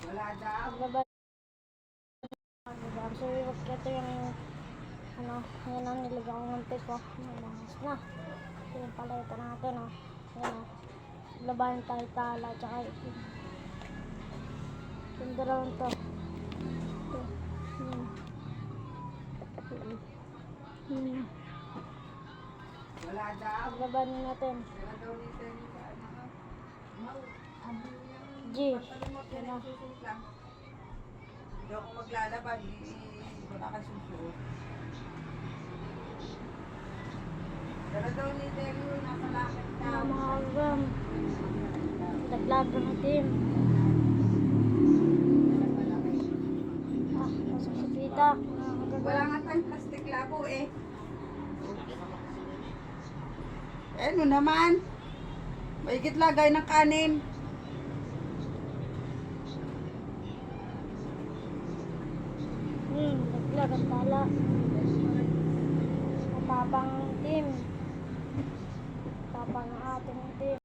Wala daw. Magbaba. So, ito yung ano, yan ang nilagyan ko ng piso. Mahas na. Ito yung paleta natin, oh. Yan, oh. Labahin tayo tala, tsaka itim. Yung dalawang to. Ito. Wala daw. Labahin natin. Wala daw nito yung G. Yan, oh. Hindi ako maglalaban. Wala kang susuot. Wala daw nito yung nasa lakit na. Mga agam. Laglag ng itim. Pasok sa pita. Wala nga tayong plastic labo eh. Ano naman? Mahigit lagay ng kanin. Laglag ang tala. Matapang team. Tapang ang ating team.